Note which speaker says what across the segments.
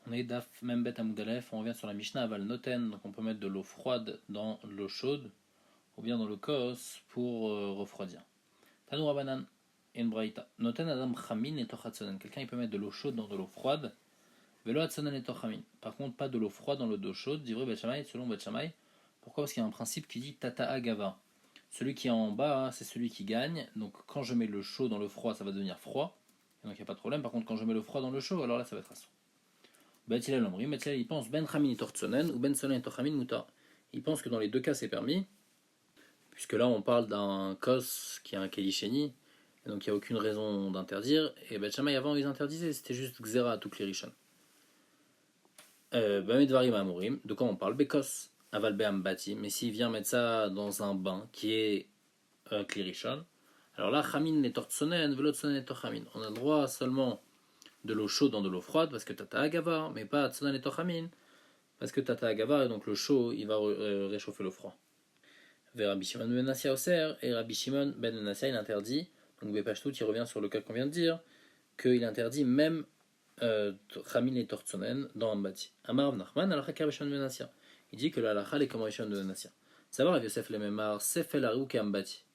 Speaker 1: On est Daf Membet Amoudalef, on revient sur la Mishnah Aval Noten, donc on peut mettre de l'eau froide dans l'eau chaude, ou bien dans le kos pour refroidir. Tanoura Banan, et une braïta. Noten Adam Chamin et Tochatsonen. Quelqu'un il peut mettre de l'eau chaude dans de l'eau froide, Velo Hatsonen et Tochamin. Par contre, pas de l'eau froide dans l'eau d'eau chaude, d'Ivré Bet Shammai, selon Bet Shammai. Pourquoi? Parce qu'il y a un principe qui dit Tata Agava. Celui qui est en bas, c'est celui qui gagne. Donc quand je mets le chaud dans le froid, ça va devenir froid. Et donc il n'y a pas de problème. Par contre, quand je mets le froid dans le chaud, alors là, ça va être assaut. Batilal Omri, Batilal il pense Ben Chamin et Tortsonen ou Ben Solen et Tochamin Muta. Il pense que dans les deux cas c'est permis, puisque là on parle d'un kos qui est un Kelisheni, et donc il n'y a aucune raison d'interdire. Et Bet Shammai avant ils interdisaient, c'était juste Xera à tout Klirishon. Bamedvarim Amorim, de quoi on parle? Bekos, Aval Beam Bati, mais s'il vient mettre ça dans un bain qui est un Klirishon, alors là Chamin et Tortsonen, Velotsonen et Tochamin. On a le droit seulement de l'eau chaude dans de l'eau froide parce que Tata Agavar, mais pas Tsonan et Tochamin parce que Tata Agavar et donc le chaud il va réchauffer le froid. Vers Rabbi Shimon ben Nassia Oser et Rabbi Shimon ben Nassia il interdit, donc Bepashtout il revient sur le cas qu'on vient de dire, qu'il interdit même Chamin et Tortsonen dans Ambati. Amar Nachman al Rabbi Shimon ben Nassia. Il dit que la halakha est comme Rabbi Shimon ben Nassia. Savoir Rav Yosef le Memar Sefel Arou et Ambati.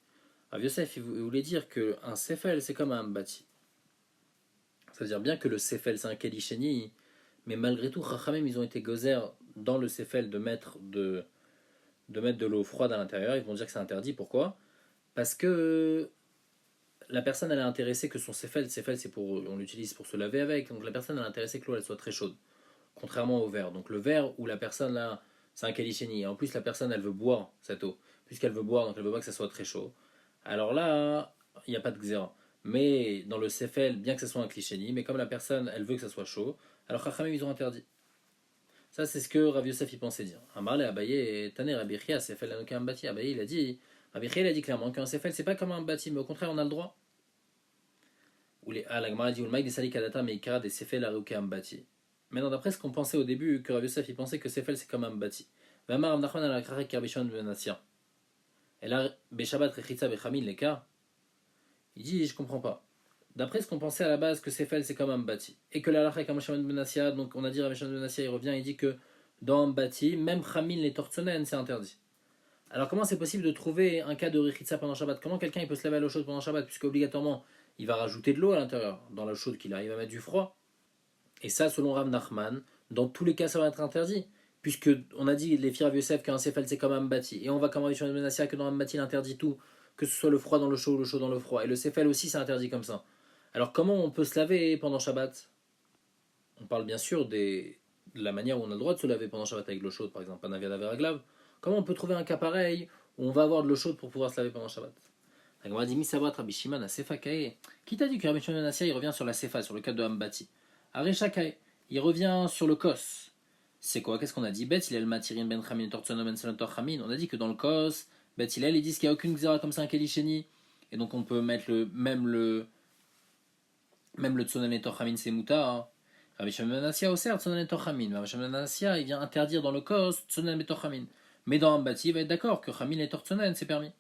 Speaker 1: Rav Yosef il voulait dire qu'un Sefel c'est comme un Ambati. Ça veut dire bien que le Sefel c'est un Kelisheni, mais malgré tout, Chachamim ils ont été gozer dans le Sefel de mettre de l'eau froide à l'intérieur. Ils vont dire que c'est interdit. Pourquoi? Parce que la personne elle est intéressée que son Sefel c'est pour, on l'utilise pour se laver avec, donc la personne elle est intéressée que l'eau elle soit très chaude. Contrairement au verre. Donc le verre où la personne là, c'est un Kelisheni, et en plus la personne elle veut boire cette eau. Puisqu'elle veut boire, donc elle veut pas que ça soit très chaud. Alors là, il n'y a pas de xéra. Mais dans le Sefel, bien que ce soit un Klisheni, mais comme la personne elle veut que ça soit chaud, alors Chachamim ils ont interdit. Ça, c'est ce que Rav Yosef y pensait dire. Amar le Abaye et Taner Rabbi Chia, Sefel Anoka Ambati. Abaye, il a dit, Rabbi Chia, il a dit clairement qu'un Sefel, c'est pas comme un bâti, mais au contraire, on a le droit. Ou les la Gemara dit, ou le Maïk des Salikadata, mais Ikara des Sefel Anoka Ambati. Maintenant, d'après ce qu'on pensait au début, que Rav Yosef, il pensait que Sefel, c'est comme un bâti. Vamar Nachman al Akrarek Kerbishon Benassia. Et là, Beshabat Rechitza Bechamin, les cas, il dit, je comprends pas. D'après ce qu'on pensait à la base que Sefel c'est comme un bâti et que la lacha comme Shimon ben Nassia, donc on a dit Rabbi Shimon ben Nassia il revient il dit que dans un bâti même Chamin les tortsonen c'est interdit. Alors comment c'est possible de trouver un cas de Rechitza pendant Shabbat? Comment quelqu'un il peut se laver à l'eau chaude pendant Shabbat puisque obligatoirement il va rajouter de l'eau à l'intérieur dans l'eau chaude qu'il arrive à mettre du froid? Et ça selon Rav Nachman dans tous les cas ça va être interdit puisque on a dit les filles Rav Yosef qu'un Sefel c'est comme un bâti et on va comme Rabbi Shimon ben Nassia que dans un bâti il interdit tout que ce soit le froid dans le chaud ou le chaud dans le froid et le Sefel aussi c'est interdit comme ça. Alors comment on peut se laver pendant Shabbat? On parle bien sûr de la manière où on a le droit de se laver pendant Shabbat avec de l'eau chaude, par exemple, Panavia Veraglav. Comment on peut trouver un cas pareil où on va avoir de l'eau chaude pour pouvoir se laver pendant Shabbat? La Gemara dit Misavat Rabbi Shimon à Sefa Kae. Qui t'a dit que Rabbi Shimon Nassia il revient sur la Sefa, sur le cas de Hambati? Arecha Kae, il revient sur le Kos. C'est quoi? Qu'est-ce qu'on a dit? Bet il el Matirin Ben Chamin Tortsono Ben Salon Torchamin. On a dit que dans le Kos, Bet il ils disent qu'il n'y a aucune xéra comme ça, un Kelisheni. Et donc on peut mettre même le Tsonan et Torchamin c'est Mouta. Hein. Rabbi Shimon ben Nassia aussi, Tsonan et Torchamin. Rabbi Shimon ben Nassia, il vient interdire dans le Kos Tsonan et Torchamin. Mais dans Ambati, il va être d'accord que Chamin et Tortsonan c'est permis.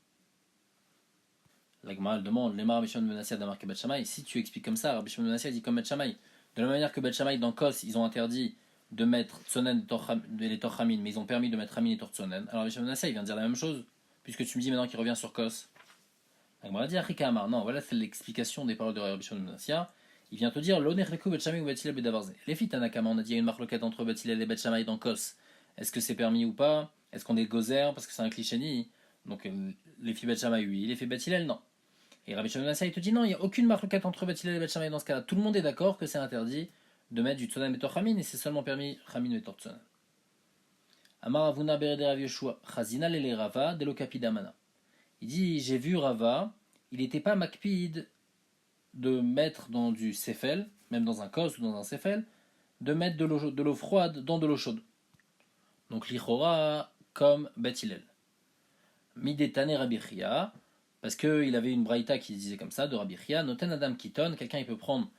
Speaker 1: La Gemara demande, les Rabbi Shimon ben Nassia d'Amar que Bet Shammai. Si tu expliques comme ça, Rabbi Shimon ben Nassia dit comme Bet Shammai. De la même manière que Bet Shammai dans Kos, ils ont interdit de mettre Tsonan et les Torchamin, mais ils ont permis de mettre Chamin et Tortsonan. Alors Rabbi Shimon ben Nassia, il vient dire la même chose, puisque tu me dis maintenant qu'il revient sur Kos. La Gemara dit Achika Amar. Non, voilà, c'est l'explication des paroles de Rabbi Shimon ben Nassia. Il vient te dire l'Onerleku Bet Shammai ou Bet Hillel Bedavarze. Les filles Tanakama, on a dit il y a une marloquette entre Bet Hillel et Bet Shammai dans Kos. Est-ce que c'est permis ou pas? Est-ce qu'on est gozer parce que c'est un cliché? Donc les filles Bet Shammai oui, les filles Bet Hillel non. Et Rabbi Shimon ben Nassia il te dit non, il n'y a aucune marloquette entre Bet Hillel et Bet Shammai dans ce cas-là. Tout le monde est d'accord que c'est interdit de mettre du Tzonan et Torchamin et c'est seulement permis Chamin et Tortzonan. Amar Avuna Berede Rav Yoshua Chazina Lele Rava Delo Kapidamana. Il dit j'ai vu Rava, il n'était pas makpid de mettre dans du sefel, même dans un kos ou dans un sefel, de mettre de l'eau froide dans de l'eau chaude. Donc l'ichora comme Bet Hillel. Midetane Rabbi Chia, parce qu'il avait une braïta qui disait comme ça, de Rabbi Chia, Noten Adam Kiton, quelqu'un il peut prendre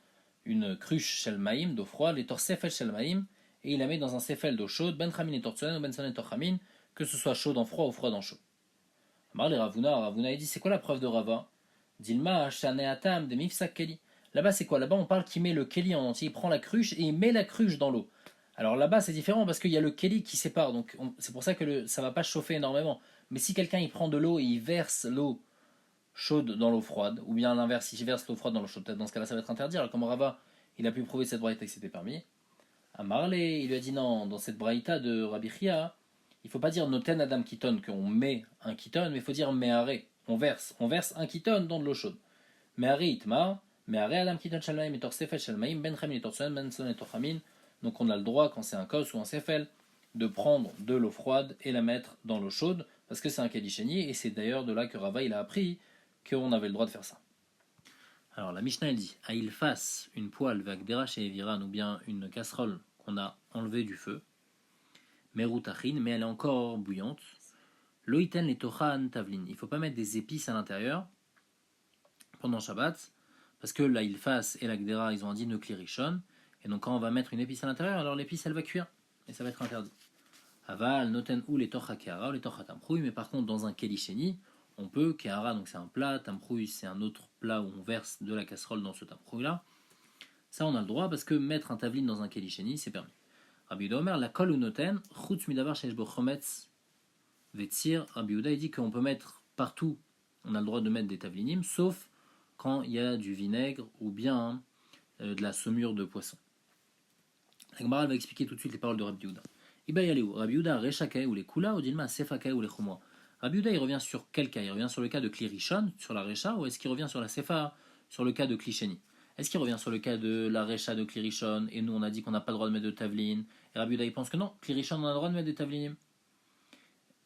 Speaker 1: une cruche shel maïm d'eau froide, les tor sefel shel maïm, et il la met dans un sefel d'eau chaude, ben chamin et tortsonen ou ben sonen torchamin, que ce soit chaud en froid ou froid en chaud. Amar le Ravuna il dit c'est quoi la preuve de Rava? Dilma shaneatam de mifsak keli. Là-bas c'est quoi? Là-bas on parle qu'il met le keli en entier, il prend la cruche et il met la cruche dans l'eau. Alors là-bas, c'est différent parce qu'il y a le keli qui sépare, donc c'est pour ça que ça va pas chauffer énormément. Mais si quelqu'un il prend de l'eau et il verse l'eau chaude dans l'eau froide, ou bien à l'inverse, il verse l'eau froide dans l'eau chaude, dans ce cas-là, ça va être interdit. Alors comme Rava, il a pu prouver cette braïta que c'était permis. À Marley, il lui a dit non, dans cette braïta de Rabbi Chia, il faut pas dire noten adam kiton, qu'on met un kiton, mais il faut dire meare, on verse un kiton dans de l'eau chaude. Meare itmar, meare adam kiton shalmaim et torsefel shalmaim, ben chamin et torsen, ben son et torchamin. Donc on a le droit, quand c'est un kos ou un sefel, de prendre de l'eau froide et la mettre dans l'eau chaude, parce que c'est un kadisheni, et c'est d'ailleurs de là que Rava il a appris qu'on avait le droit de faire ça. Alors la Mishnah elle dit, il fasse une poêle vagdera chez Eviran ou bien une casserole qu'on a enlevée du feu, merutachin, mais elle est encore bouillante. Loiten les tochan tavlin, il ne faut pas mettre des épices à l'intérieur pendant Shabbat, parce que là il fasse et la gdera ils ont un din de klirishon, et donc quand on va mettre une épice à l'intérieur, alors l'épice elle va cuire, et ça va être interdit. Aval noten ou les torcha kehara ou les torcha tamchouy, mais par contre dans un kelisheni, on peut, kehara donc c'est un plat, tamchouy c'est un autre plat où on verse de la casserole dans ce tamchouy là. Ça on a le droit parce que mettre un tavlin dans un kelisheni c'est permis. Rabbi Yehuda Omer, la kol ou noten, chutz midavar sheyesh bo chometz vetzir. Rabbi Yehuda il dit qu'on peut mettre partout, on a le droit de mettre des tavlinim, sauf quand il y a du vinaigre ou bien de la saumure de poisson. La Gemara va expliquer tout de suite les paroles de Rabbi Yehuda. Iba yaleu, Rabbi Yehuda rechakae ou les kula ou dilma sefakae ou les chumwa. Rabbi Yehuda il revient sur quel cas? Il revient sur le cas de klirishon, sur la recha, ou est-ce qu'il revient sur la sefa, sur le cas de klisheni? Est-ce qu'il revient sur le cas de la recha de klirishon, et nous on a dit qu'on n'a pas le droit de mettre de tavlin, et Rabbi Yehuda il pense que non, klirishon on a le droit de mettre des tavlinim,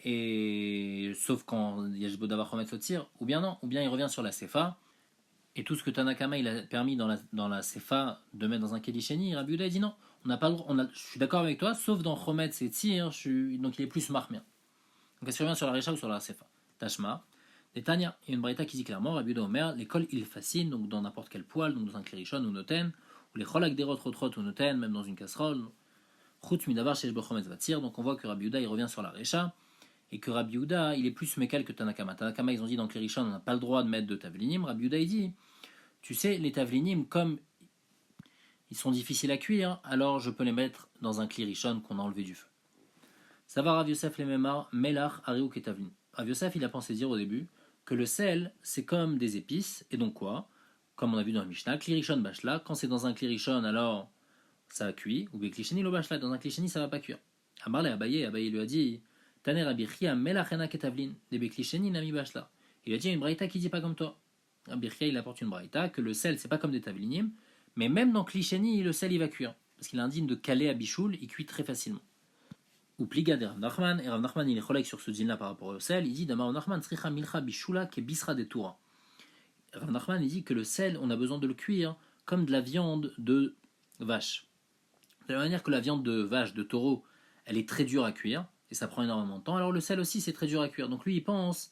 Speaker 1: et sauf quand il y a Jbodavar Chomet Sotzir, ou bien non, ou bien il revient sur la sefa, et tout ce que Tanakama il a permis dans la sefa de mettre dans un kelisheni, Rabbi Yehuda il dit non, on n'a pas le droit, je suis d'accord avec toi, sauf dans Chomet et Tzir, donc il est plus marmien. Donc est-ce qu'il revient sur la recha ou sur la sefa? Tashma. Et Tania, il y a une braïta qui dit clairement, Rabbi Yehuda Omer, l'école il fascine, donc dans n'importe quel poêle, donc dans un klirishon ou noten, ou les cholak des rotrot ou noten, même dans une casserole, chutz midavar sheyesh bo chometz vatzir, donc on voit que Rabbi Yehuda il revient sur la recha, et que Rabbi Yehuda il est plus mécal que Tanakama. Tanakama ils ont dit dans klirishon on n'a pas le droit de mettre de tavlinim, Rabbi Yehuda il dit, tu sais, les tavlinim, comme ils sont difficiles à cuire, alors je peux les mettre dans un klirishon qu'on a enlevé du feu. Ça va Rav Yosef les Memar, Melach, Ariou et Tavlin. Rav Yosef il a pensé dire au début que le sel c'est comme des épices, et donc quoi? Comme on a vu dans le Mishnah, klirishon bashla, quand c'est dans un klirishon alors ça cuit, ou beklisheni lo bashla, dans un klisheni ça va pas cuire. Amar le Abaye lui a dit, Taner Rabbi Chia, Melach ena ketavlin, des beklisheni nami bashla. Il a dit une braïta qui dit pas comme toi. Rabbi Chia il apporte une braïta que le sel c'est pas comme des tavlinim, mais même dans klisheni le sel il va cuire, parce qu'il indigne de caler à bichoul, il cuit très facilement. Ou pliga de Rav Nachman, et Rav Nachman il est cholek sur ce din là par rapport au sel, il dit Damar Nachman sricha milcha bishula ke bisra de Toura. Rav Nachman il dit que le sel on a besoin de le cuire comme de la viande de vache. De la manière que la viande de vache, de taureau, elle est très dure à cuire, et ça prend énormément de temps, alors le sel aussi c'est très dur à cuire. Donc lui il pense,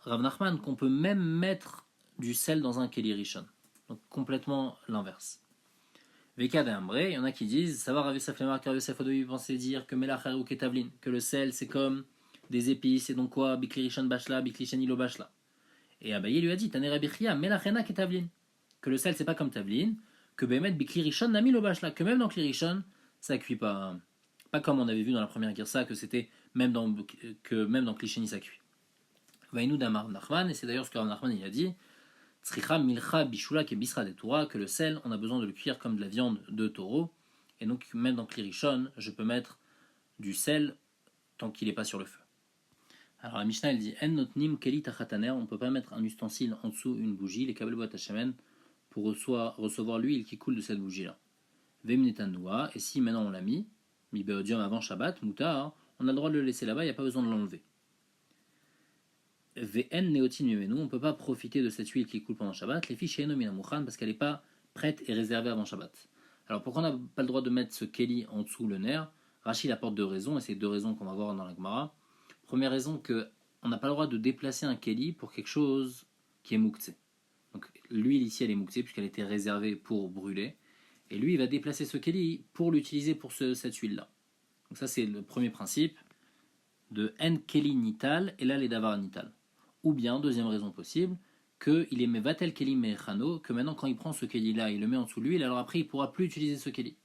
Speaker 1: Rav Nachman, qu'on peut même mettre du sel dans un keli rishon. Donc complètement l'inverse. Veka d'Ambré, il y en a qui disent, savoir Rav Yosef Lemar, car Yosef Odovi pensait dire que Melach Harou Ketavlin, que le sel c'est comme des épices, et donc quoi, Bikli Rishon Bashla, Bikli Shenilo Bashla. Et Abaye lui a dit, Taner Abichia, Melach Ena Ketavlin, que le sel c'est pas comme Tavlin, que Bemet Bikli Rishon Nami Lo Bashla, que même dans Kli Rishon, ça cuit pas. Pas comme on avait vu dans la première Girsa, que c'était même dans Kli Sheni ça cuit. Vainu d'Amar Nachman, et c'est d'ailleurs ce que Rav Nachman il a dit, Tzricha milcha bishula ke bisra de Torah, que le sel, on a besoin de le cuire comme de la viande de taureau, et donc même dans klirishon, je peux mettre du sel tant qu'il n'est pas sur le feu. Alors la Mishnah elle dit En notnim keli tachataner, on ne peut pas mettre un ustensile en dessous une bougie, les kabel boat hashemen, pour recevoir l'huile qui coule de cette bougie là. Vemnetanua, et si maintenant on l'a mis, mi beodium avant Shabbat, mutar, on a le droit de le laisser là-bas, il n'y a pas besoin de l'enlever. VN Neotin Mimenu, on ne peut pas profiter de cette huile qui coule pendant Shabbat, les fiches Minamuchan, parce qu'elle n'est pas prête et réservée avant Shabbat. Alors pourquoi on n'a pas le droit de mettre ce keli en dessous le nerf? Rachid apporte deux raisons, et c'est deux raisons qu'on va voir dans la Gemara. Première raison, qu'on n'a pas le droit de déplacer un keli pour quelque chose qui est mouktsé. Donc l'huile ici elle est mouktsé puisqu'elle était réservée pour brûler, et lui il va déplacer ce keli pour l'utiliser pour cette huile-là. Donc ça c'est le premier principe de En Keli Nital et là les Davar Nital. Ou bien, deuxième raison possible, qu'il est Mevatel Keli que maintenant quand il prend ce Keli là, il le met en dessous de l'huile, alors après il ne pourra plus utiliser ce Keli.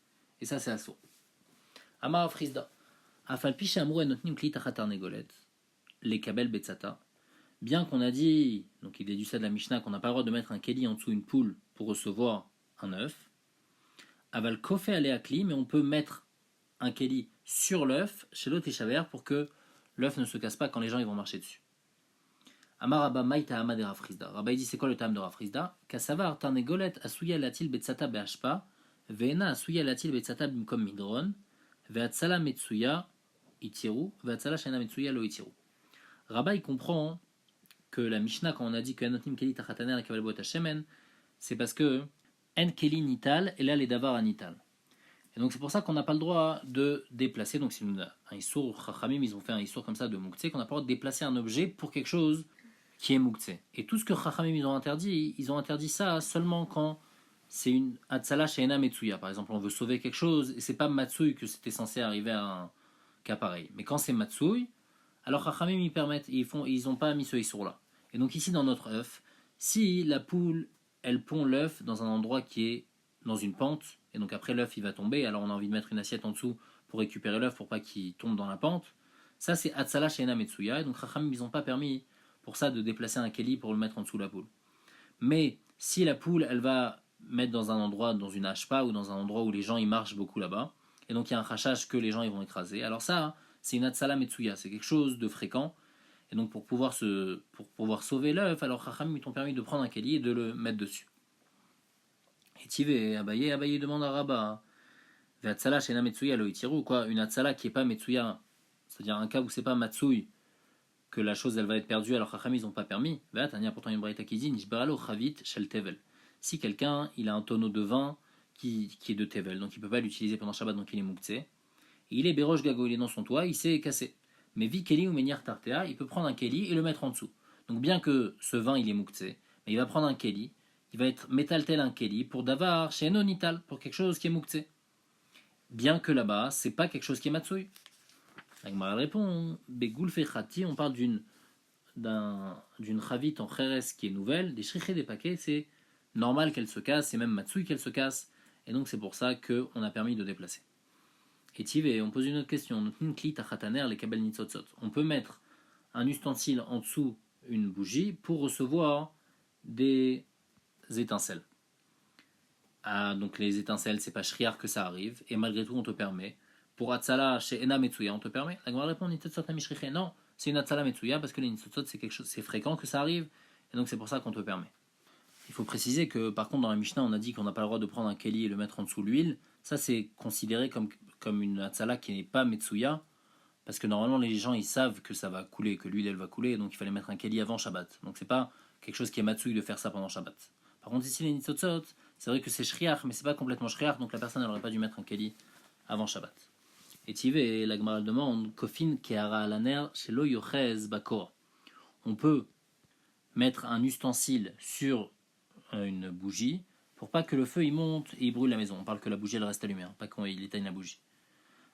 Speaker 1: Et ça c'est assourd. Amar Frisda. Afal piche amrou notnim kli tachat arnegolet. Les kabel betzata. Bien qu'on a dit, donc il est du ça de la Mishnah, qu'on n'a pas le droit de mettre un keli en dessous une poule pour recevoir un œuf. Aval kofé aléakli, mais on peut mettre un keli sur l'œuf chez l'autre échaver pour que l'œuf ne se casse pas quand les gens ils vont marcher dessus. Amar Rabba Maïta Amad et Rafrizda. Rabba dit c'est quoi le terme de Rafrizda? Kassavar tarnegolet asuya latil betzata be'ashpa, ve'ena asuya latil betzata bimkom midron, ve'atzala metsuya itiru, ve'atzala shena metsuya lo itiru. Rabba il comprend que la Mishnah, quand on a dit que Anotim Keli Tachataner et Kavalbot Hashemen, c'est parce que En Keli Nital et là les Davar Nital. Et donc c'est pour ça qu'on n'a pas le droit de déplacer. Donc c'est un Issour, Chachamim, ils ont fait un Issour comme ça de Mouktsé, qu'on n'a pas le droit de déplacer un objet pour quelque chose qui est Mouktsé. Et tout ce que Chachamim ils ont interdit ça seulement quand c'est une Atzala Sheena Metsuya. Par exemple, on veut sauver quelque chose et c'est pas Matsui que c'était censé arriver à un cas pareil. Mais quand c'est Matsui, alors Chachamim ils permettent, ils n'ont pas mis ce Issour là. Et donc ici dans notre œuf, si la poule elle pond l'œuf dans un endroit qui est dans une pente, et donc après l'œuf il va tomber, alors on a envie de mettre une assiette en dessous pour récupérer l'œuf pour pas qu'il tombe dans la pente, ça c'est Atzala Sheena Metsuya, et donc Chachamim ils n'ont pas permis pour ça de déplacer un keli pour le mettre en dessous de la poule. Mais si la poule elle va mettre dans un endroit, dans une hachpa ou dans un endroit où les gens ils marchent beaucoup là-bas, et donc il y a un rachage que les gens ils vont écraser, alors ça c'est une Atzala Metsuya, c'est quelque chose de fréquent. Et donc pour pouvoir sauver l'œuf, alors Chachamim t'ont permis de prendre un keli et de le mettre dessus. Et Tivé, Abaye demande à Rabba, Ve'atzala shena metsuya lo itiru, quoi, une atzala qui est pas metsuya, c'est-à-dire un cas où c'est pas matsui, que la chose elle va être perdue, alors Chachamim ils ont pas permis. Ve'atania pourtant une braïta qui dit nishberalo chavit shel tevel. Si quelqu'un il a un tonneau de vin qui est de tevel, donc il peut pas l'utiliser pendant Shabbat, donc il est mouktsé. Et il est beroche gago, il est dans son toit, il s'est cassé. Mais vi keli ou menir tartea, il peut prendre un keli et le mettre en dessous. Donc bien que ce vin il est mouktsé, mais il va prendre un keli, il va être métal un keli pour davar chez nonital, pour quelque chose qui est mouktsé. Bien que là-bas, c'est pas quelque chose qui est matsui. Agmara répond, begoul fechati, on parle d'une chavit en cheres qui est nouvelle, des shrichés des paquets, c'est normal qu'elle se casse, c'est même matsui qu'elle se casse, et donc c'est pour ça qu'on a permis de déplacer. Et on pose une autre question. On peut mettre un ustensile en dessous une bougie pour recevoir des étincelles. Ah, donc les étincelles, c'est pas shriar que ça arrive, et malgré tout on te permet. Pour Atzala chez Ena Metsuya, on te permet. La Gemara répond non, c'est une Atzala Metsuya parce que les Nitzotzot c'est quelque chose, c'est fréquent que ça arrive, et donc c'est pour ça qu'on te permet. Il faut préciser que par contre dans la Mishnah on a dit qu'on n'a pas le droit de prendre un keli et le mettre en dessous l'huile. Ça c'est considéré comme une atzala qui n'est pas metsuya, parce que normalement les gens ils savent que ça va couler, que l'huile elle va couler, donc il fallait mettre un keli avant Shabbat. Donc c'est pas quelque chose qui est matsui de faire ça pendant Shabbat. Par contre ici les nitzotzot, c'est vrai que c'est shriach, mais c'est pas complètement shriach, donc la personne n'aurait pas dû mettre un keli avant Shabbat. Et Tivé, la Gemara demande, kofin keara alaner shelo yochez bakor. On peut mettre un ustensile sur une bougie pour pas que le feu il monte et il brûle la maison. On parle que la bougie elle reste allumée, hein, pas quand il éteigne la bougie.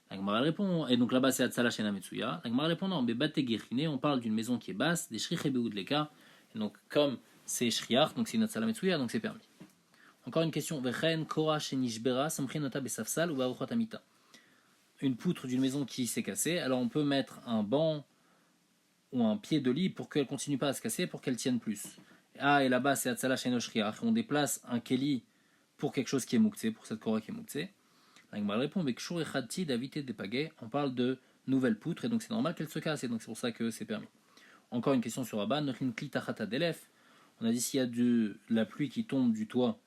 Speaker 1: La Gemara répond, et donc là-bas c'est Atzala Shena Metsuya. La Gemara répond non, mais Bate Gerine, on parle d'une maison qui est basse, des Shriche Beoud Leka, et donc comme c'est Shriach, donc c'est une Atzala Metsuya, donc c'est permis. Encore une question, Vechen Kora Shenishbera, Samchin Nota Besafsal ou Baruchot Amita. Une poutre d'une maison qui s'est cassée, alors on peut mettre un banc ou un pied de lit pour qu'elle continue pas à se casser, pour qu'elle tienne plus. Ah, et là-bas c'est Atzala Shena Shriach, on déplace un keli pour quelque chose qui est mouktsé, pour cette Kora qui est mouktsé. La Gemara répond avec Shur Echati d'Avité des Pagais, on parle de nouvelles poutres et donc c'est normal qu'elles se cassent et donc c'est pour ça que c'est permis. Encore une question sur Abba, Nochin Kli Tachata Delef. On a dit s'il y a de la pluie qui tombe du toit,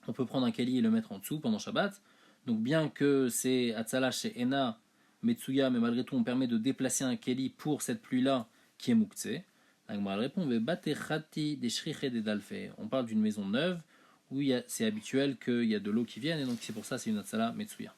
Speaker 1: on peut prendre un keli et le mettre en dessous pendant Shabbat. Donc bien que c'est Atzala chez Ena Metsuya, mais malgré tout on permet de déplacer un keli pour cette pluie-là qui est mouktsé. La Gemara répond avec Batechati des Shriche des Dalfé. On parle d'une maison neuve où c'est habituel qu'il y a de l'eau qui vienne et donc c'est pour ça c'est une Atzala Metsuya.